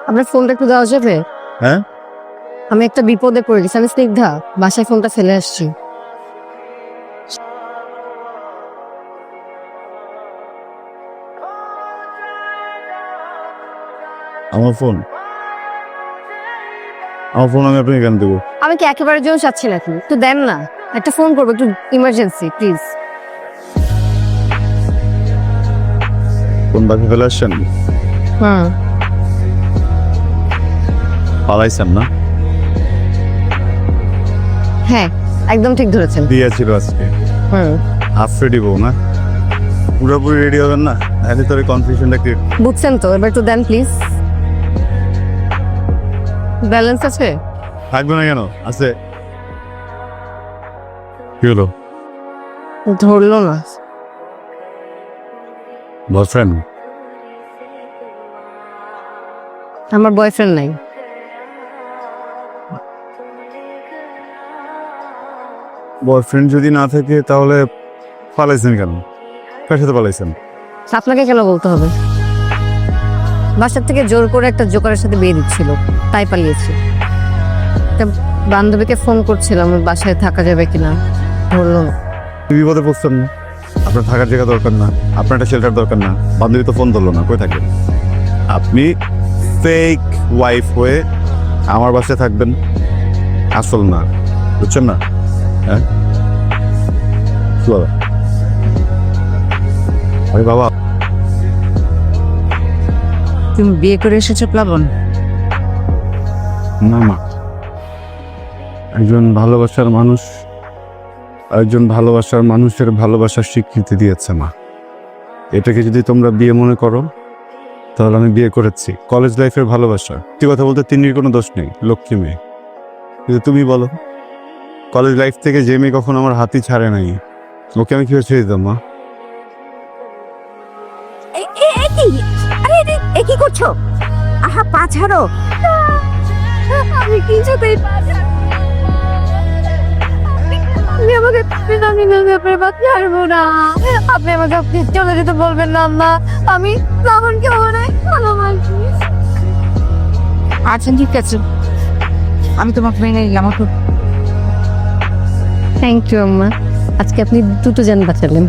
আপনার ফোনটা একটু দেওয়া যাবে? হ্যাঁ, আমি একটা বিপদে পড়ে গেছি। আমি স্নিগ্ধা, বাসায় ফোনটা ফেলে আসছি। আমার ফোন আমি আপনাকে কেন দেবো? আমি কি একেবারে জন্য চাচ্ছি নাকি? একটু দেন না, একটা ফোন করবো, একটু ইমার্জেন্সি প্লিজ। ফোন বাকি ফেলে আসছেন, হুম, পালাইছেন না? হ্যাঁ একদম ঠিক ধরেছেন। দিয়েছিল আজকে হাফ রেডি বউ না, পুরোপুরি রেডি হবেন না, তাহলে তোর কনফিউশনটা কি? বুঝছেন তো, এবার একটু দেন প্লিজ। ব্যালেন্স আছে? থাকবে না কেন, আছে। কি হলো? ধরলো না। বয়ফ্রেন্ড? আমার বয়ফ্রেন্ড নাই। বয়ফ্রেন্ড যদি না থাকে তাহলে পালাইছেন কেন? কার সাথে পালাইছেন? আপনাকে কেন বলতে হবে? বাসার থেকে জোর করে একটা জোকারের সাথে বিয়ে দিচ্ছিল, তাই পালিয়েছি। একটা বান্ধবীকে ফোন করছিলাম ওর বাসায় থাকা যাবে কিনা, ধরলো না। বিপদে পড়ছেন না, আপনার থাকার জায়গা দরকার না, আপনার একটা শেল্টার দরকার না, বান্ধবী তো ফোন ধরলো না, কই থাকবেন আপনি? ফেক ওয়াইফ হয়ে আমার বাসায় থাকবেন, আসল না, বুঝছেন না? হ্যাঁ বাবা, আরে বাবা, তুমি বিয়ে করে এসেছো প্লাবন? না মা, একজন ভালোবাসার মানুষ একজন ভালোবাসার মানুষের ভালোবাসার স্বীকৃতি দিয়েছে মা। এটাকে যদি তোমরা বিয়ে মনে করো তাহলে আমি বিয়ে করেছি, কলেজ লাইফের ভালোবাসা। তুই কথা বলতে তিন্নির কোনো দোষ নেই, লক্ষ্মী মেয়ে। কিন্তু তুমি বলো, কলেজ লাইফ থেকে যে মেয়ে কখন আমার হাতই ছাড়ে নাই, ওকে আমি কিভাবে ছেড়ে দিতাম মা? কি করছো? আহা পা ছাড়ো। আমি কিছুতেই পা ছাড়বো না। আপনি আমাকে আপনার পা ছাড়বো না। আপনি আমাকে আপনি চলে যেতে বলবেন না আম্মা। আমি প্লাবনকে অনেক ভালোবাসি। আচ্ছা ঠিক আছে, আমি তোমাকে মেনে নিলাম। থ্যাংক ইউ আম্মা, আজকে আপনি দুটো জান বাঁচালেন।